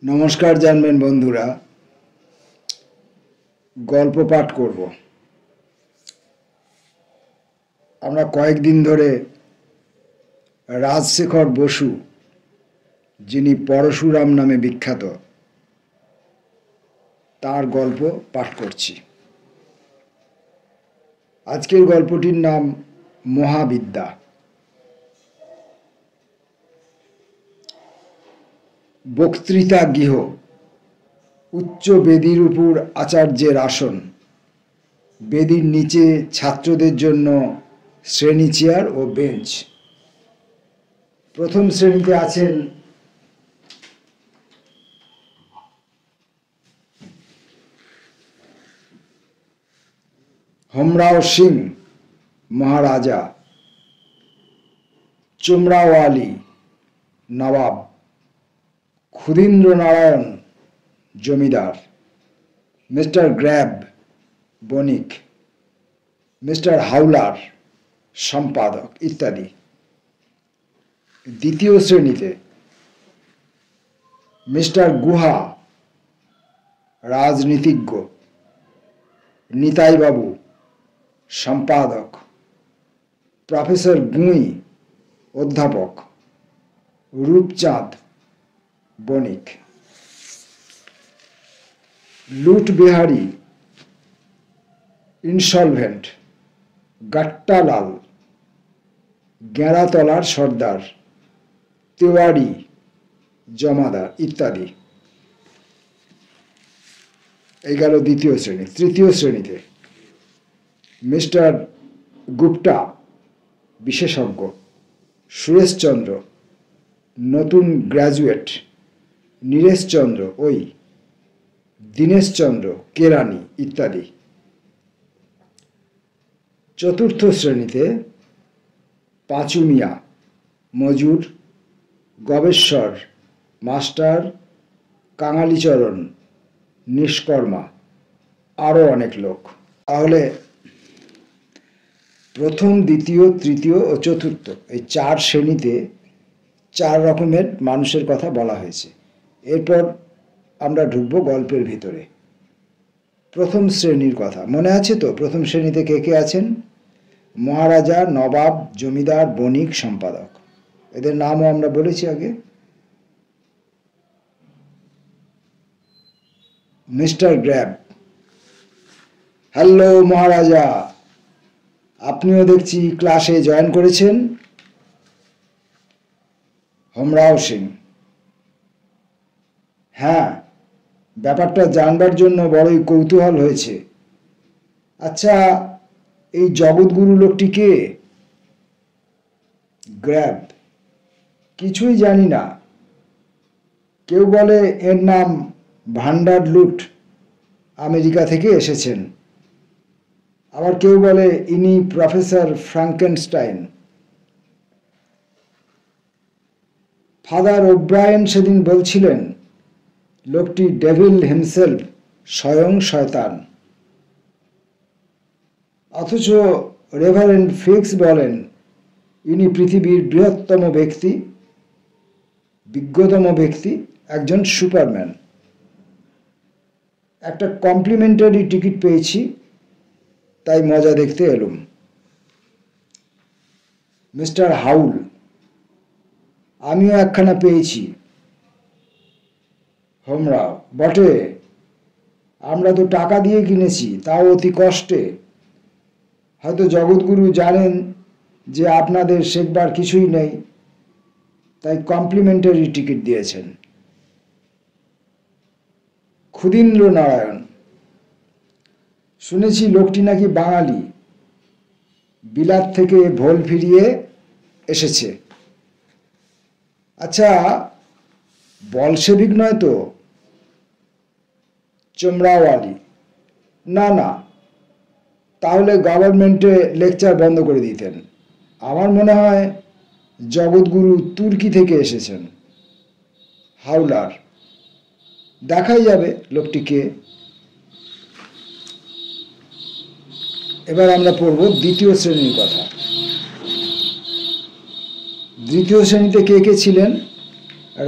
নমস্কার জানবেন বন্ধুরা, গল্প পাঠ করব। আমরা কয়েকদিন ধরে রাজশেখর বসু, যিনি পরশুরাম নামে বিখ্যাত, তার গল্প পাঠ করছি। আজকের গল্পটির নাম মহাবিদ্যা। বক্তৃতা গৃহ, উচ্চ বেদির উপর আচার্যের আসন, বেদির নিচে ছাত্রদের জন্য শ্রেণী চেয়ার ও বেঞ্চ। প্রথম শ্রেণীতে আছেন হমরাও সিং মহারাজা, চুমরাওয়ালি নবাব, ক্ষুধীন্দ্র নারায়ণ জমিদার, মিস্টার গ্র্যাব বণিক, মিস্টার হাওলার সম্পাদক ইত্যাদি। দ্বিতীয় শ্রেণীতে মিস্টার গুহা রাজনীতিজ্ঞ, নিতাইবাবু সম্পাদক, প্রফেসর গুঁই অধ্যাপক, রূপচাঁদ বণিক, লুটবিহারী ইনসলভেন্ট, গাট্টালাল গেঁড়াতলার সর্দার, তেওয়ারি জমাদার ইত্যাদি। এই গেল দ্বিতীয় শ্রেণী। তৃতীয় শ্রেণীতে মিস্টার গুপ্তা বিশেষজ্ঞ, সুরেশচন্দ্র নতুন গ্র্যাজুয়েট, নীরেশচন্দ্র ওই, দীনেশচন্দ্র কেরানি ইত্যাদি। চতুর্থ শ্রেণীতে পাঁচু মিয়া মজুর, গবেশ্বর মাস্টার, কাঙালিচরণ নিষ্কর্মা, আরও অনেক লোক। তাহলে প্রথম, দ্বিতীয়, তৃতীয় ও চতুর্থ এই চার শ্রেণীতে চার রকমের মানুষের কথা বলা হয়েছে। এরপর আমরা ঢুকবো গল্পের ভিতরে। প্রথম শ্রেণীর কথা মনে আছে তো? প্রথম শ্রেণীতে কে কে আছেন? মহারাজা, নবাব, জমিদার, বণিক, সম্পাদক। এদের নামও আমরা বলেছি আগে। মিস্টার গ্র্যাব, হ্যালো মহারাজা, আপনিও দেখছি ক্লাসে জয়েন করেছেন। হমরাও সিং, হ্যাঁ, ব্যাপারটা জানবার জন্য বড়ই কৌতূহল হয়েছে। আচ্ছা, এই জগৎগুরু লোকটি কে? গ্র্যাব, কিছুই জানি না। কেউ বলে এর নাম ভান্ডার লুট, আমেরিকা থেকে এসেছেন। আবার কেউ বলে ইনি প্রফেসর ফ্রাঙ্কেনস্টাইন। ফাদার ওব্রায়েন সেদিন বলছিলেন লোকটি ডেভিল হিমসেলফ, স্বয়ং শয়তান। অথচ রেভারেন্ড ফিক্স বলেন ইনি পৃথিবীর বৃহত্তম ব্যক্তি, বিজ্ঞতম ব্যক্তি, একজন সুপারম্যান। একটা কমপ্লিমেন্টারি টিকিট পেয়েছি, তাই মজা দেখতে এলুম। মিস্টার হাউল, আমিও একখানা পেয়েছি। হোমরাও, বটে, আমরা তো টাকা দিয়ে কিনেছি, তাও অতি কষ্টে। হয়তো জগৎগুরু জানেন যে আপনাদের শেখবার কিছুই নেই, তাই কমপ্লিমেন্টারি টিকিট দিয়েছেন। ক্ষুধীন্দ্র নারায়ণ, শুনেছি লোকটি নাকি বাঙালি, বিলাত থেকে ভোল ফিরিয়ে এসেছে। আচ্ছা, বলশেভিক নয় তো? চমরাওয়ালি, না না, তাহলে গভর্নমেন্টে লেকচার বন্ধ করে দিতেন। আমার মনে হয় জগৎগুরু তুর্কি থেকে এসেছেন। হাওলার, দেখাই যাবে লোকটিকে। এবার আমরা পড়ব দ্বিতীয় শ্রেণীর কথা। দ্বিতীয় শ্রেণীতে কে কে ছিলেন?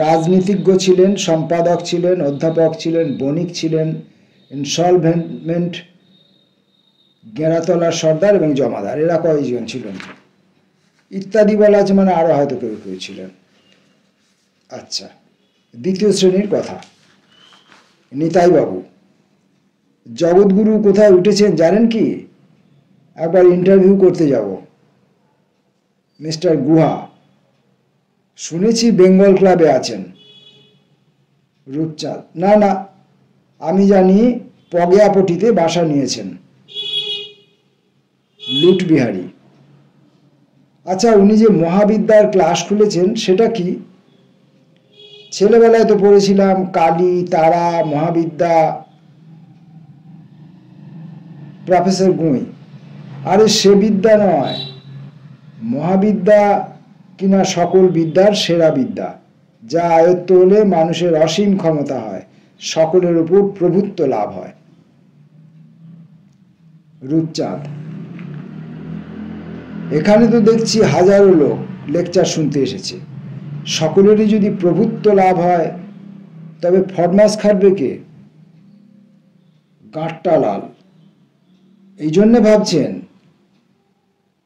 রাজনীতিজ্ঞ ছিলেন, সম্পাদক ছিলেন, অধ্যাপক ছিলেন, বণিক ছিলেন, ইনসলভেন্ট, গেঁড়াতলার সর্দার এবং জমাদার, এরা কয়জন ছিলেন ইত্যাদি বলা আছে, মানে আরো হয়তো কেউ কেউ ছিলেন। আচ্ছা, দ্বিতীয় শ্রেণীর কথা। নিতাই বাবু জগৎগুরু কোথায় উঠেছেন জানেন কি? একবার ইন্টারভিউ করতে যাব। মিস্টার গুহা, শুনেছি বেঙ্গল ক্লাবে আছেন। রূপচাঁদ, না না, আমি জানি পগেয়াপটিতে বাসা নিয়েছেন। লুটবিহারী, আচ্ছা, উনি যে মহাবিদ্যার ক্লাস খুলেছেন সেটা কি? ছেলেবেলায় তো পড়েছিলাম কালী, তারা, মহাবিদ্যা, প্রফেসর গুঁই। আরে সে বিদ্যা নয়, মহাবিদ্যা কিনা সকল বিদ্যার সেরা বিদ্যা, যা আয়ত্ত হলে মানুষের অসীম ক্ষমতা হয়, সকলের উপর প্রভুত্ব লাভ হয়। রূপচাঁদ, এখানে তো দেখছি হাজারো লোক লেকচার শুনতে এসেছে, সকলেরই যদি প্রভুত্ব লাভ হয় তবে ফরমাস খাটবে কে? গাঁটটা লাল। এই জন্যে ভাবছেন?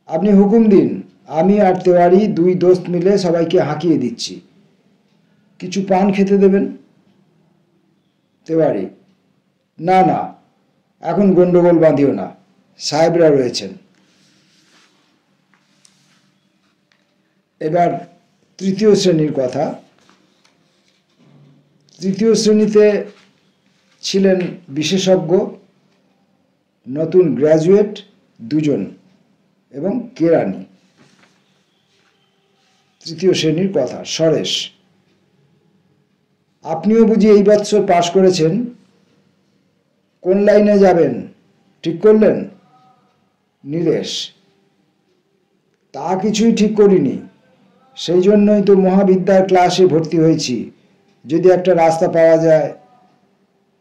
আপনি হুকুম দিন, আমি আর তেওয়ারি দুই দোস্ত মিলে সবাইকে হাঁকিয়ে দিচ্ছি। কিছু পান খেতে দেবেন? তেওয়ারি, না না, এখন গন্ডগোল বাঁধিও না, সাহেবরা রয়েছেন। এবার তৃতীয় শ্রেণীর কথা। তৃতীয় শ্রেণীতে ছিলেন বিশেষজ্ঞ, নতুন গ্র্যাজুয়েট দুজন এবং কেরানি। তৃতীয় শ্রেণীর কথা। সরেশ, আপনিও বুঝি এই বৎসর পাশ করেছেন? কোন লাইনে যাবেন ঠিক করলেন? নীরেশ, তা কিছুই ঠিক করিনি, সেই জন্যই তো মহাবিদ্যার ক্লাসে ভর্তি হয়েছি, যদি একটা রাস্তা পাওয়া যায়।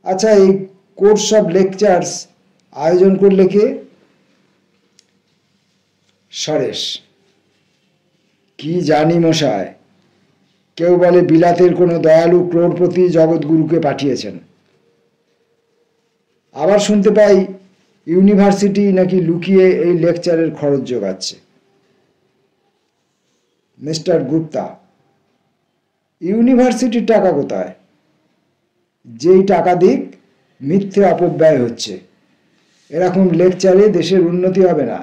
আচ্ছা, এই কোর্স অফ লেকচার্স আয়োজন করলে কে? সরেশ, কি জানি মশায়, কেউ বলে বিলাতের কোনো দয়ালু ক্রোড়পতি জগৎগুরুকে পাঠিয়েছেন। আবার শুনতে পাই ইউনিভার্সিটি নাকি লুকিয়ে এই লেকচারের খরচ জোগাচ্ছে। মিস্টার গুপ্তা, ইউনিভার্সিটির টাকা কোথায়? যেই টাকা দিক মিথ্যে অপব্যয় হচ্ছে। এরকম লেকচারে দেশের উন্নতি হবে না।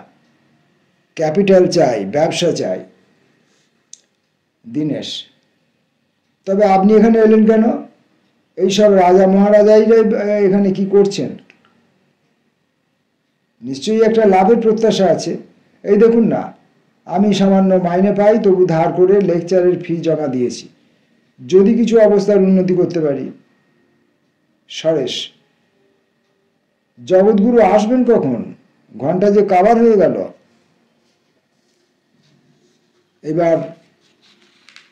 ক্যাপিটাল চাই, ব্যবসা চাই। দীনেশ, তবে আপনি এখানে এলেন কেন? এইসব রাজা মহারাজাই এখানে কি করছেন? নিশ্চয়ই একটা লাভের প্রত্যাশা আছে। এই দেখুন না, আমি সামান্য মাইনে পাই, তবু ধার করে লেকচারের ফি জমা দিয়েছি, যদি কিছু অবস্থার উন্নতি করতে পারি। সরেশ, জগৎগুরু আসবেন কখন? ঘন্টা যে কাবার হয়ে গেল। এবার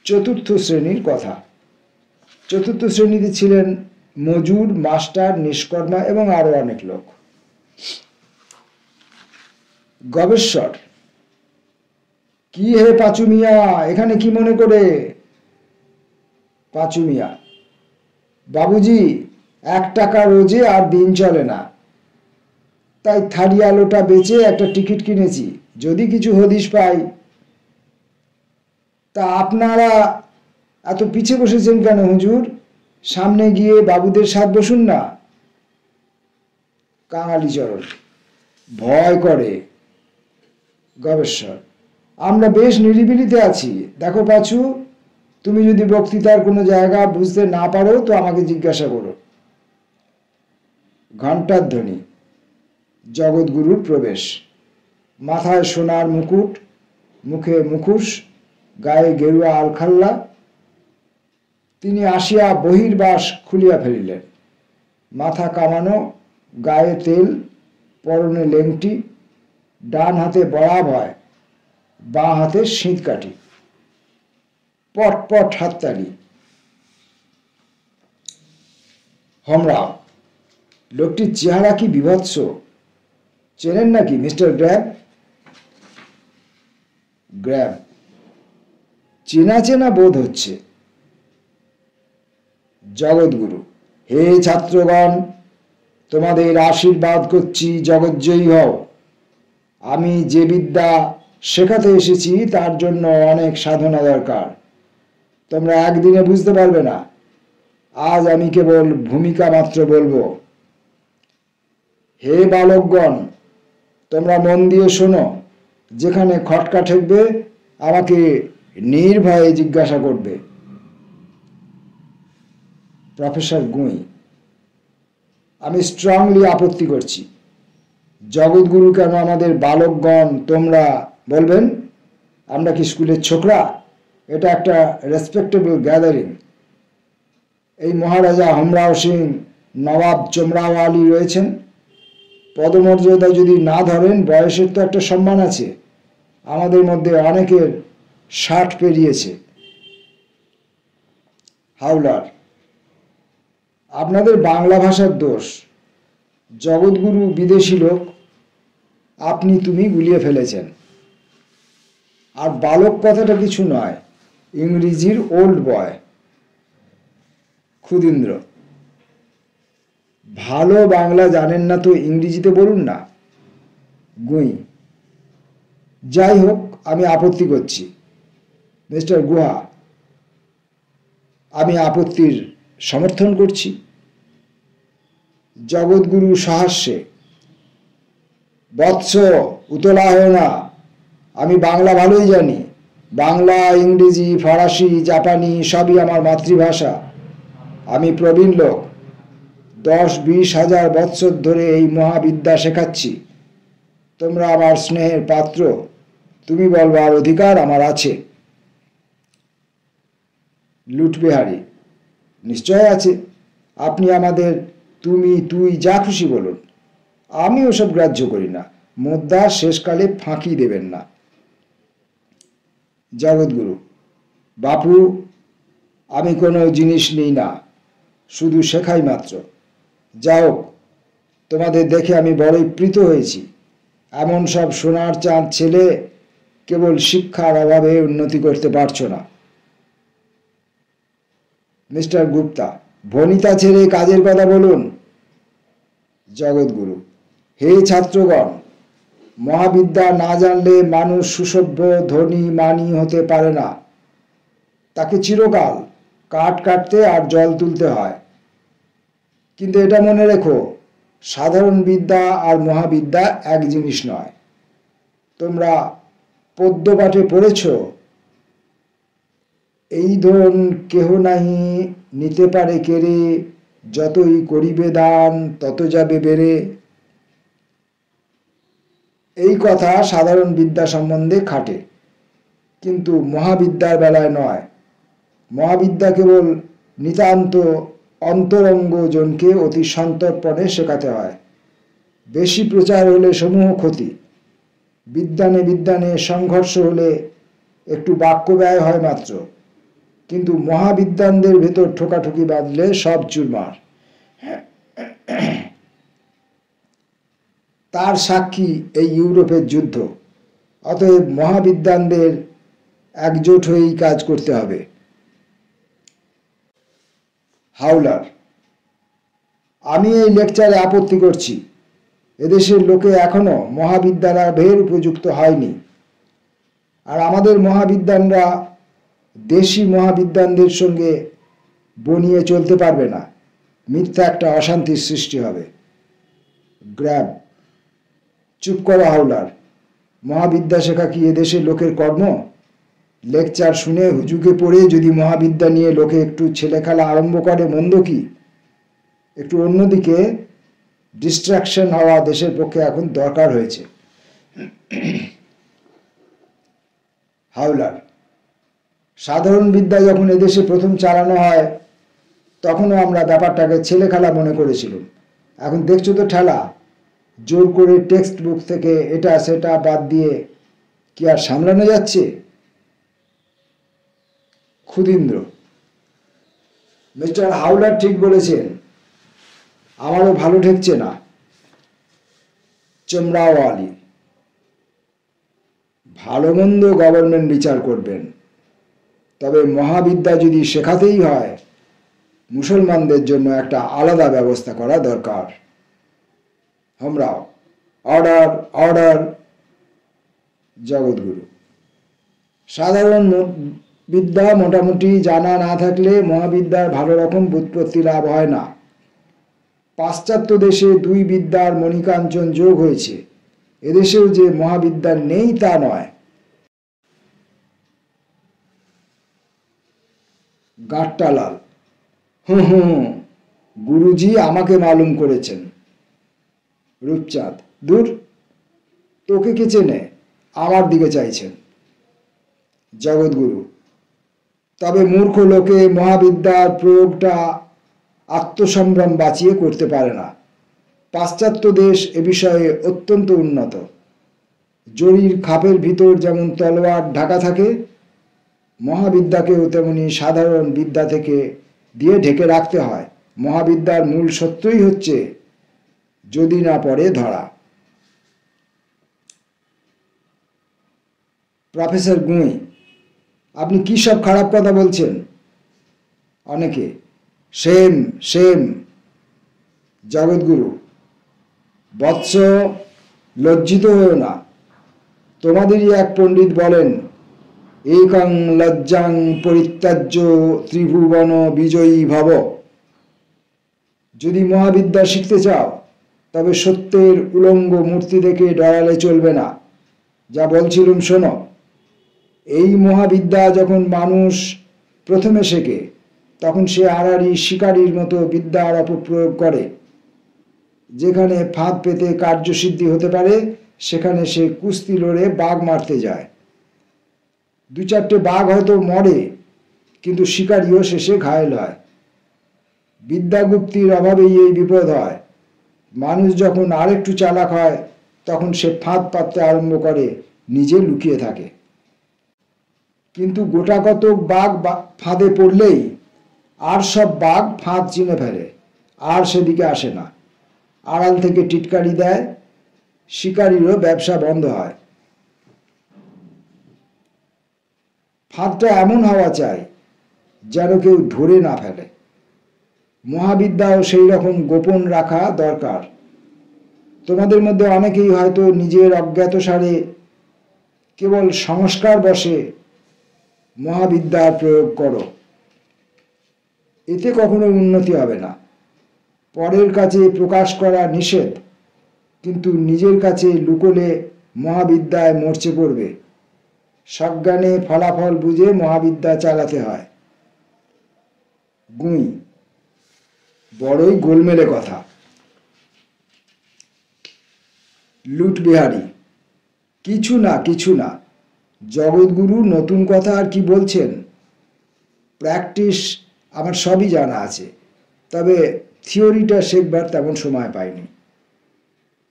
চতুর্থ শ্রেণীর কথা। চতুর্থ শ্রেণীতে ছিলেন মজুর, মাস্টার, নিষ্কর্মা এবং আরো অনেক লোক। গবেশ্বর, কি হে পাঁচু মিয়া, এখানে কি মনে করে? পাঁচু মিয়া, বাবুজি, 1 টাকা রোজে আর দিন চলে না, তাই থাড়ি আলোটা বেচে একটা টিকিট কিনেছি, যদি কিছু হদিশ পাই। তা আপনারা এত পিছে বসেছেন কেন হুজুর? সামনে গিয়ে বাবুদের সাথ বসুন না। কাঙালিচরণ, ভয় করে। গবেশ্বর, আমরা বেশ নিরিবিলিতে আছি। দেখো পাঁচু, তুমি যদি বক্তৃতার কোনো জায়গা বুঝতে না পারো তো আমাকে জিজ্ঞাসা করো। ঘণ্টার ধ্বনি। জগৎগুরুর প্রবেশ। মাথায় সোনার মুকুট, মুখে মুখোশ, গায়ে গেরুয়া আলখাল্লা। তিনি আসিয়া বহির্বাস খুলিয়া ফেলিলেন। মাথা কামানো, গায়ে তেল, পরনে লেংটি, ডান হাতে বড়াভয়, বাঁ হাতে সিঁধকাঠি। পট পট হাততালি। হমরাও, লোকটির চেহারা কি বিভৎস! চেনেন নাকি মিস্টার গ্র্যাব? গ্র্যাব, চেনা চেনা বোধ হচ্ছে। জগৎগুরু: হে ছাত্রগণ, তোমাদের আশীর্বাদ করছি, জগৎজয়ী হও। আমি যে বিদ্যা শেখাতে এসেছি তার জন্য অনেক সাধনা দরকার। তোমরা একদিনে বুঝতে পারবে না। আজ আমি কেবল ভূমিকা মাত্র বলবো। হে বালকগণ, তোমরা মন দিয়ে শোনো। যেখানে খটকা ঠেকবে আমাকে নির্ভয়ে জিজ্ঞাসা করবে। প্রফেসর গুঁই: আমি স্ট্রংলি আপত্তি করছি। জগৎগুরু কেন আমাদের বালকগণ তোমরা বলবেন? আমরা কি স্কুলের ছোকরা? এটা একটা রেসপেক্টেবল গ্যাদারিং। এই মহারাজা হমরাও সিং, নবাব চমরাও আলী রয়েছেন। পদমর্যাদা যদি না ধরেন, বয়সের তো একটা সম্মান আছে। আমাদের মধ্যে অনেকের 60 পেরিয়েছে। হাওলার: আপনাদের বাংলা ভাষার দোষ। জগৎগুরু বিদেশি লোক, আপনি তুমি গুলিয়ে ফেলেছেন। আর বালক কথাটা কিছু নয়, ইংরেজির ওল্ড বয়। ক্ষুদিন্দ্র: ভালো বাংলা জানেন না তো ইংরেজিতে বলুন না। গুঁই: যাই হোক, আমি আপত্তি করছি। মিস্টার গুহা: আমি আপত্তির সমর্থন করছি। জগৎগুরু সহাস্যে: বৎস, উতলা হয় না। আমি বাংলা ভালোই জানি। বাংলা, ইংরেজি, ফরাসি, জাপানি সবই আমার মাতৃভাষা। আমি প্রবীণ লোক। 10-20 হাজার বৎসর ধরে এই মহাবিদ্যা শেখাচ্ছি। তোমরা আমার স্নেহের পাত্র। তুমি বলবার অধিকার আমার আছে। লুটবিহারী: নিশ্চয় আছে। আপনি আমাদের তুমি তুই যা খুশি বলুন। আমি ওসব গ্রাহ্য করি না। মোদ্দার শেষকালে ফাঁকি দেবেন না। জগৎগুরু: বাপু, আমি কোনো জিনিস নিই না, শুধু শেখাই মাত্র। যাও, তোমাদের দেখে আমি বড়ই প্রীত হয়েছি। এমন সব সোনার চাঁদ ছেলে কেবল শিক্ষার অভাবে উন্নতি করতে পারছো না। মিস্টার গুপ্তা: ভনিতা ছেড়ে কাজের কথা বলুন। জগৎগুরু: হে ছাত্রগণ, মহাবিদ্যা না জানলে মানুষ সুসভ্য, ধনী, মানী হতে পারে না। তাকে চিরকাল কাঠ কাটতে আর জল তুলতে হয়। কিন্তু এটা মনে রেখো, সাধারণ বিদ্যা আর মহাবিদ্যা এক জিনিস নয়। তোমরা পদ্যপাঠে পড়েছ, এই ধন কেহ নাহি নিতে পারে কেড়ে, যতই করিবে দান তত যাবে বেড়ে। এই কথা সাধারণ বিদ্যা সম্বন্ধে খাটে, কিন্তু মহাবিদ্যার বেলায় নয়। মহাবিদ্যা কেবল নিতান্ত অন্তরঙ্গ জনকে অতি সন্তর্পণে শেখাতে হয়। বেশি প্রচার হলে সমূহ ক্ষতি। বিদ্যানে বিদ্যানে সংঘর্ষ হলে একটু বাক্য ব্যয় হয় মাত্র, কিন্তু মহাবিদ্যানদের ভেতর ঠোকাঠুকি বাঁধলে সব চুরমার। তার সাক্ষী এই ইউরোপের যুদ্ধ। অতএব মহাবিদ্যানদের একজোট হয়েই কাজ করতে হবে। হাওলার: আমি এই লেকচারে আপত্তি করছি। এদেশের লোকে এখনো মহাবিদ্যালয়ের উপযুক্ত হয়নি। আর আমাদের মহাবিদ্যানরা দেশি মহাবিদ্যানদের সঙ্গে বনিয়ে চলতে পারবে না। মিথ্যা একটা অশান্তির সৃষ্টি হবে। গ্র্যাব: চুপ করো হাওলার। মহাবিদ্যা শেখা কি এদেশের লোকের কর্ম? লেকচার শুনে হুজুগে পড়ে যদি মহাবিদ্যা নিয়ে লোকে একটু ছেলেখেলা আরম্ভ করে, মন্দ কি? একটু অন্যদিকে ডিস্ট্রাকশন হওয়া দেশের পক্ষে এখন দরকার হয়েছে। হাওলার: সাধারণ বিদ্যা যখন এদেশে প্রথম চালানো হয় তখনও আমরা ব্যাপারটাকে ছেলেখেলা মনে করেছিলাম। এখন দেখছো তো ঠেলা। জোর করে টেক্সট বুক থেকে এটা সেটা বাদ দিয়ে কি আর সামলানো যাচ্ছে? ক্ষুদিন্দ্র: মিস্টার হাওলার ঠিক বলেছেন, আমারও ভালো ঠেকছে না। চমরাও আলী: ভালো মন্দ গভর্নমেন্ট বিচার করবেন, তবে মহাবিদ্যা যদি শেখাতেই হয় মুসলমানদের জন্য একটা আলাদা ব্যবস্থা করা দরকার। আমরাও অর্ডার অর্ডার। জগৎগুরু: সাধারণ বিদ্যা মোটামুটি জানা না থাকলে মহাবিদ্যার ভালো রকম ব্যুৎপত্তি লাভ হয় না। পাশ্চাত্য দেশে দুই বিদ্যার মণিকাঞ্চন যোগ হয়েছে, এদেশেও যে মহাবিদ্যা নেই তা নয়। গাট্টালাল: হুঁ হুঁ, গুরুজি আমাকে মালুম করেছেন। রূপচাঁদ: দূর, তোকে কে চেনে, আমার দিকে চাইছেন। জগৎগুরু: তবে মূর্খ লোকে মহাবিদ্যার প্রয়োগটা আত্মসম্ভ্রম বাঁচিয়ে করতে পারে না। পাশ্চাত্য দেশ এ বিষয়ে অত্যন্ত উন্নত। জরির খাপের ভিতর যেমন তলোয়ার ঢাকা থাকে, মহাবিদ্যাকেও তেমনি সাধারণ বিদ্যা থেকে দিয়ে ঢেকে রাখতে হয়। মহাবিদ্যার মূল সত্যই হচ্ছে যদি না পড়ে ধরা। প্রফেসর গুঁই: আপনি কি সব খারাপ কথা বলছেন? অনেকে: সেম সেম। জগৎগুরু: বৎস, লজ্জিত হয়েও না। তোমাদেরই এক পণ্ডিত বলেন, একং লজ্জাং পরিত্যাজ্য ত্রিভুবন বিজয়ী ভব। যদি মহাবিদ্যা শিখতে চাও তবে সত্যের উলঙ্গ মূর্তি দেখে ডরালে চলবে না। যা বলছিলুম শোনো। এই মহাবিদ্যা যখন মানুষ প্রথমে শেখে তখন সে আড়াআড়ি শিকারীর মতো বিদ্যার অপপ্রয়োগ করে। যেখানে ফাঁদ পেতে কার্যসিদ্ধি হতে পারে সেখানে সে কুস্তি লড়ে বাঘ মারতে যায়। দু চারটে বাঘ হয়তো মরে, কিন্তু শিকারীও শেষে ঘায়েল হয়। বিদ্যাগুপ্তির অভাবেই এই বিপদ হয়। মানুষ যখন আরেকটু চালাক হয় তখন সে ফাঁদ পাততে আরম্ভ করে, নিজে লুকিয়ে থাকে। কিন্তু গোটা কতক বাঘ ফাঁদে পড়লেই আর সব বাঘ ফাঁদ চিনে ফেলে, আর সেদিকে আসে না। আড়াল থেকে টিটকারি দেয়, শিকারীরও ব্যবসা বন্ধ হয়। ফাঁদটা এমন হওয়া চাই যেন কেউ ধরে না ফেলে। মহাবিদ্যাও সেই রকম গোপন রাখা দরকার। তোমাদের মধ্যে অনেকেই হয়তো নিজের অজ্ঞাতসারে কেবল সংস্কার বশে মহাবিদ্যার প্রয়োগ করো। এতে কখনো উন্নতি হবে না। পরের কাছে প্রকাশ করা নিষেধ, কিন্তু নিজের কাছে লুকোলে মহাবিদ্যায় মরচে পড়বে। সজ্ঞানে ফলাফল বুঝে মহাবিদ্যা চালাতে হয়। গুঁই: বড়ই গোলমেলে কথা। লুটবিহারী: কিছু না কিছু না, জগৎগুরু নতুন কথা আর কি বলছেন। প্র্যাকটিস আমার সবই জানা আছে, তবে থিওরিটা শেখবার তেমন সময় পাইনি।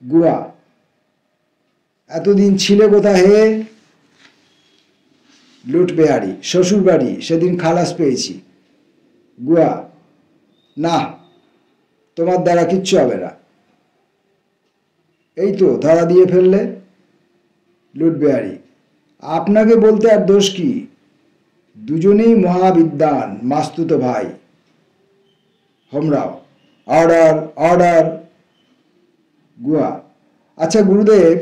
গুহা: এতদিন ছিলে কোথায় হে? লুটবিহারী: শ্বশুর বাড়ি, সেদিন খালাস পেয়েছি। গুহা: না, তোমার দ্বারা কিচ্ছু হবে না। এই তো ধরা দিয়ে ফেললে। লুটবিহারী: আপনাকে বলতে আর দোষ কি? দুজনেই মহাবিদ্বান, মাস্তুত ভাই। হোমরাও: অর্ডার অর্ডার। গুহা: আচ্ছা গুরুদেব,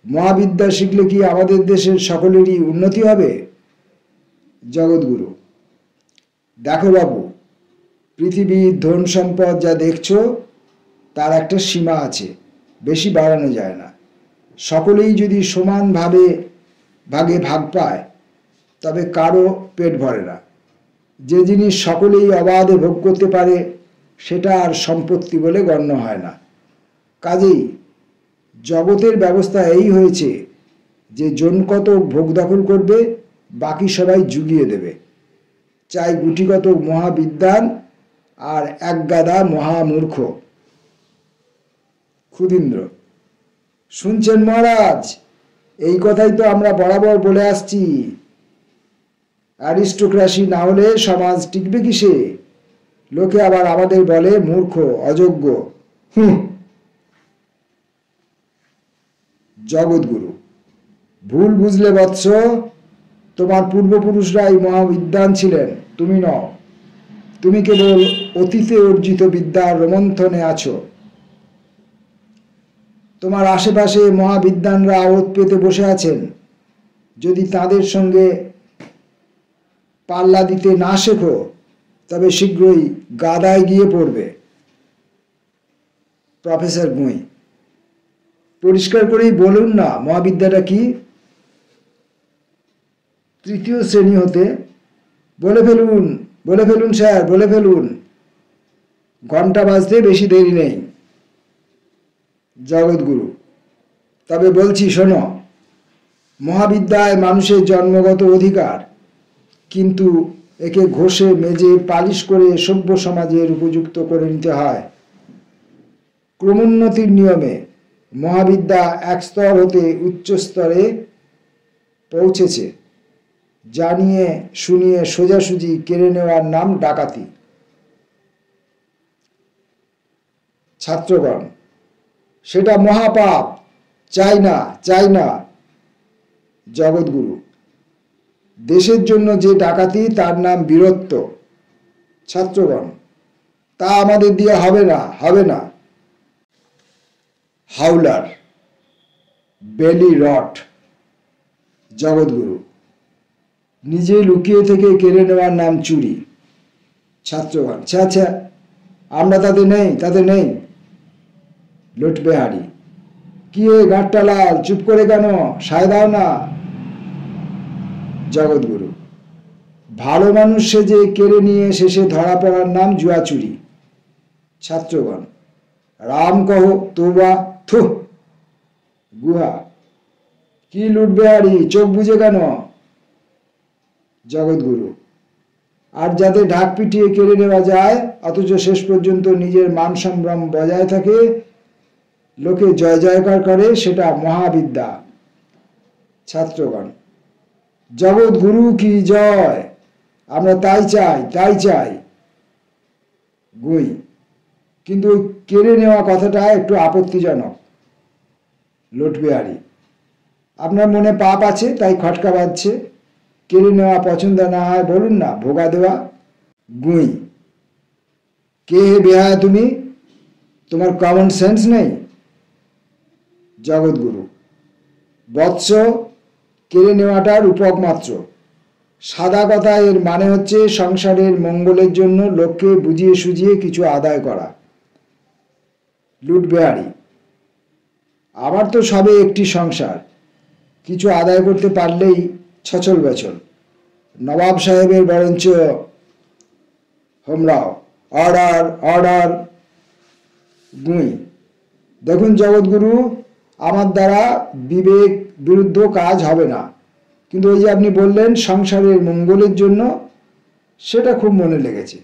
মহাবিদ্যা শিখলে কি আমাদের দেশের সকলেরই উন্নতি হবে? জগৎগুরু: দেখো বাবু, পৃথিবীর ধন সম্পদ যা দেখছো তার একটা সীমা আছে, বেশি বাড়ানো যায় না। সকলেই যদি সমান ভাগে ভাগ পায় তবে কারো পেট ভরে না। যে জিনিস সকলেই অবাধে ভোগ করতে পারে সেটা আর সম্পত্তি বলে গণ্য হয় না। কাজেই জগতের ব্যবস্থা এই হয়েছে যে জন কতক ভোগ দখল করবে, বাকি সবাই জুগিয়ে দেবে। চাই গুটি কতক মহাবিদ্বান আর এক গাদা মহামূর্খ। ক্ষুদিন্দ্র: শুনছেন মহারাজ, এই কথাই তো আমরা বরাবর বলে আসছি। অ্যারিস্টোক্রাসি না হলে সমাজ টিকবে কিসে? লোকে আবার আমাদের বলে মূর্খ, অযোগ্য। জগৎগুরু: ভুল বুঝলে বৎস, তোমার পূর্বপুরুষরাই মহাবিদ্বান ছিলেন, তুমি নও। তুমি কেবল অতীতে অর্জিত বিদ্যার রোমন্থনে আছো। তোমার আশেপাশে মহাবিদ্বানরা ওত পেতে বসে আছেন। যদি তাদের সঙ্গে পাল্লা দিতে না শেখো তবে শীঘ্রই গাদায় গিয়ে পড়বে। প্রফেসর গুঁই: পরিষ্কার করেই বলুন না মহাবিদ্যাটা কি? তৃতীয় শ্রেণী হতে। বলে ফেলুন স্যার, বলে ফেলুন। ঘন্টা বাজতে বেশি দেরি নেই। জগৎগুরু: তবে বলছি শোনো, মহাবিদ্যায় মানুষের জন্মগত অধিকার, কিন্তু একে ঘষে মেজে পালিশ করে সভ্য সমাজের উপযুক্ত করে নিতে হয়। ক্রমোন্নতির নিয়মে মহাবিদ্যা এক স্তর হতে উচ্চ স্তরে পৌঁছেছে। জানিয়ে শুনিয়ে সোজাসুজি কেড়ে নেওয়ার নাম ডাকাতি। ছাত্রগণ: সেটা মহাপাপ, চাই না, চাই না। জগৎগুরু: দেশের জন্য যে ডাকাতি তার নাম বীরত্ব। ছাত্রগণ: তা আমাদের দিয়ে হবে না, হবে না। হাউলার: বেলি রট। জগৎগুরু: নিজে লুকিয়ে থেকে কেড়ে নেওয়ার নাম চুরি। ছাত্রগণ: আচ্ছা, আমরা তাতে নেই। লুটবেহারি: কি গাঁটটা লাল, চুপ করে কেন, সায় দাও না। জগৎগুরু: ভালো মানুষ সেজে কেড়ে নিয়ে শেষে ধরা পড়ার নাম জুয়া চুরি। ছাত্রগণ: রাম কহ তোবা, থু। গুহা: কি লুটবেহারি, চোখ বুঝে কেন। জগৎগুরু: আর যাতে ঢাক পিটিয়ে কেড়ে নেওয়া যায় অথচ শেষ পর্যন্ত নিজের মান সম্ভ্রম বজায় থাকে, লোকে জয় জয়কার করে, সেটা মহাবিদ্যা। ছাত্রগণ: জগৎগুরু কি জয়, আমরা তাই চাই। গুই: কিন্তু কেড়ে নেওয়া কথাটা একটু আপত্তিজনক। লুটবিহারী: আপনার মনে পাপ আছে তাই খটকা বাজছে। কেড়ে নেওয়া পছন্দ না হয় বলুন না, ভোগা দেওয়া। গুই: কে হে বেহায়া তুমি, তোমার কমন সেন্স নেই। জগৎগুরু: বৎস, কেড়ে নেওয়াটা রূপক মাত্র। সাদা কথা এর মানে হচ্ছে সংসারের মঙ্গলের জন্য লোককে বুঝিয়ে সুঝিয়ে কিছু আদায় করা। লুটবেহারী: আমার তো সবে একটি সংসার, কিছু আদায় করতে পারলেই ছচল বেচল। নবাব সাহেবের বরঞ্চ হোমরাও, অর্ডার। গুঁই: দেখুন জগৎগুরু, আমার দ্বারা বিবেক বিরুদ্ধ কাজ হবে না, কিন্তু ওই যে আপনি বললেন সংসারের মঙ্গলের জন্য, সেটা খুব মনে লেগেছে।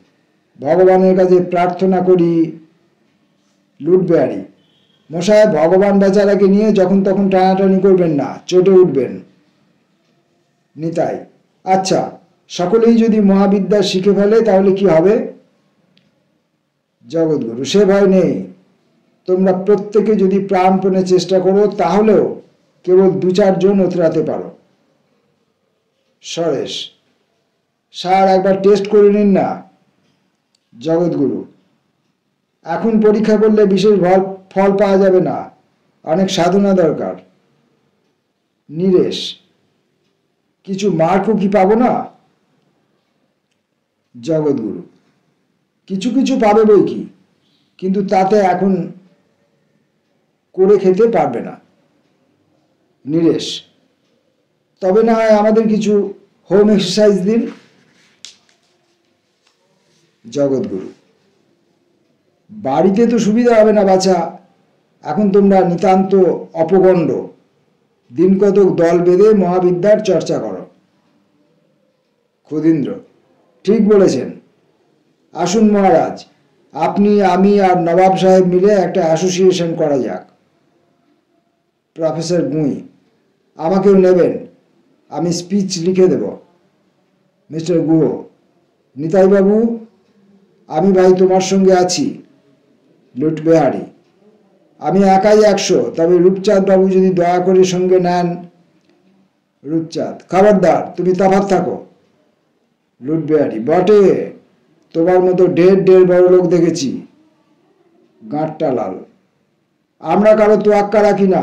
ভগবানের কাছে প্রার্থনা করি। লুটবেহারী: মশাই, ভগবান বেচারাকে নিয়ে যখন তখন টানাটানি করবেন না, চটে উঠবেন। নিতাই: আচ্ছা, সকলেই যদি মহাবিদ্যা শিখে ফেলে তাহলে কি হবে? জগৎগুরু: সে ভয় নেই। তোমরা প্রত্যেকে যদি প্রাণপণে চেষ্টা করো তাহলেও কেবল 2-4 জন উতরাতে পারো। সরেশ: স্যার, একবার টেস্ট করে নিন না। জগৎগুরু: এখন পরীক্ষা করলে বিশেষ ফল পাওয়া যাবে না, অনেক সাধনা দরকার। নীরেশ: কিছু মার্কও কি পাবো না? জগৎগুরু: কিছু পাবে বই কি, কিন্তু তাতে এখন করে খেতে পারবে না। নীরেশ: তবে না হয় আমাদের কিছু হোম এক্সারসাইজ দিন। জগৎগুরু: বাড়িতে তো সুবিধা হবে না বাছা, এখন তোমরা নিতান্ত অপগণ্ড, দিন কতক দল বেঁধে মহাবিদ্যার চর্চা করো। ক্ষুধীন্দ্র: ঠিক বলেছেন। আসুন মহারাজ, আপনি, আমি আর নবাব সাহেব মিলে একটা অ্যাসোসিয়েশন করা যাক। প্রফেসর গুঁই: আমাকেও নেবেন, আমি স্পিচ লিখে দেব। মিস্টার গুহ: নিতাইবাবু, আমি ভাই তোমার সঙ্গে আছি। লুটবেহারী: আমি একাই 100, তবে রূপচাঁদ বাবু যদি দয়া করে সঙ্গে নেন। রূপচাঁদ: খবরদার, তুমি তফাৎ থাকো। লুটবেহারী: বটে, তোমার মতো ঢের ঢের বড় লোক দেখেছি, গাঁটটা লাল। আমরা কারো তোয়াক্কা রাখি না,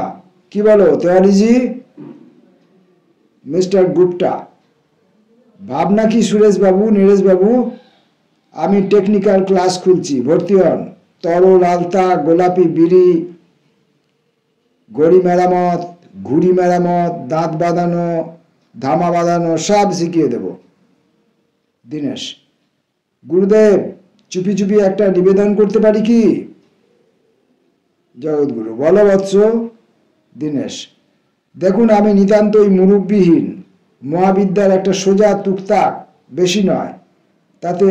কি বলো তেওয়ারিজি? মিস্টার গুপ্তা, ভাবনা কি সুরেশ বাবু, নীরেশ বাবু? আমি টেকনিক্যাল ক্লাস খুলছি, ভর্তি হন। তরল আলতা, গোলাপি বিড়ি, গড়ি মেরামত, ঘুড়ি মেরামত, দাঁত বাঁধানো, ধামা বাঁধানো সব শিখিয়ে দেব। দীনেশ, গুরুদেব, চুপি চুপি একটা নিবেদন করতে পারি কি? জগৎগুরু, বলো বৎস। দীনেশ, দেখুন আমি নিতান্তই মুরব্বিহীন, মহাবিদ্যার একটা সোজা তুকতাক, বেশি নয়, তাতে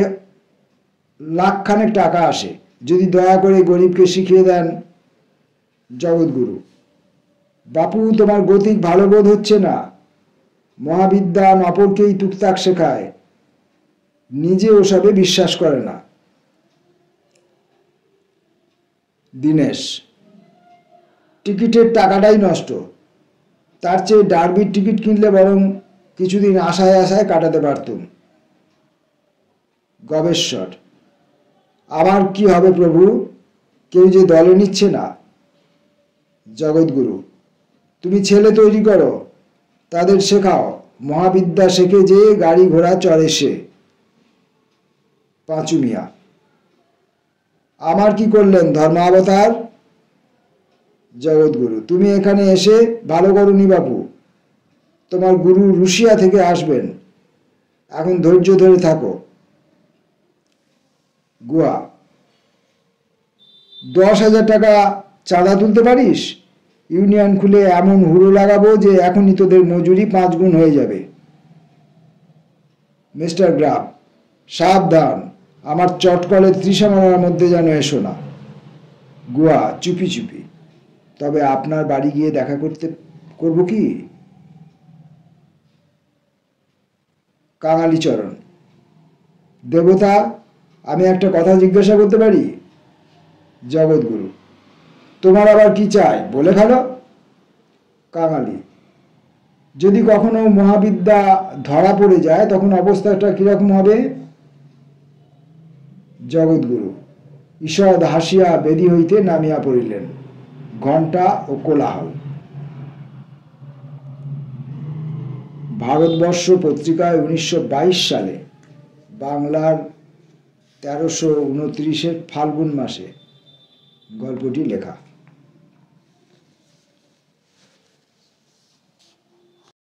লাখখানেক টাকা আসে, যদি দয়া করে গরিবকে শিখিয়ে দেন। জগৎগুরু, বাপু তোমার গতিক ভালো বোধ হচ্ছে না। মহাবিদ্যা অপরকেই তুকতাক শেখায়, নিজে ওসবে বিশ্বাস করে না। দীনেশ, টিকিটের টাকাটাই নষ্ট, তার চেয়ে ডার্বির টিকিট কিনলে বরং কিছুদিন আশায় আশায় কাটাতে পারতুম। গবেশ্বর, আমার কি হবে প্রভু, কেউ যে দলে নিচ্ছে না। জগৎগুরু, তুমি ছেলে তৈরি করো, তাদের শেখাও, মহাবিদ্যা শেখে যে গাড়ি ঘোড়া চড়ে সে। পাঁচু মিয়া, আমার কি করলেন ধর্মাবতার? জগৎগুরু, তুমি এখানে এসে ভালো করনি বাপু, তোমার গুরু রুশিয়া থেকে আসবেন, এখন ধৈর্য ধরে থাকো। গুহা, 10,000 টাকা চাঁদা তুলতে পারিস? ইউনিয়ন খুলে এমন হুড়ো লাগাবো যে এখনই তোদের মজুরি 5 গুণ হয়ে যাবে। মিস্টার গ্রাফ, সাবধান, আমার চটকলের ত্রিসীমানার মধ্যে যেন এসো না। গুহা, চুপি চুপি, তবে আপনার বাড়ি গিয়ে দেখা করব কি? কাঙালিচরণ, দেবতা, আমি একটা কথা জিজ্ঞাসা করতে পারি? জগৎগুরু, তোমার আবার কি চাই বলে ফেলো। কাঙালি, যদি কখনো মহাবিদ্যা ধরা পড়ে যায় তখন অবস্থাটা কিরকম হবে? জগৎগুরু ঈষৎ হাসিয়া বেদি হইতে নামিয়া পড়িলেন। ঘণ্টা ও কোলাহল। ভারতবর্ষ পত্রিকায় 1922 সালে বাংলার 1329 ফাল্গুন মাসে গল্পটি লেখা।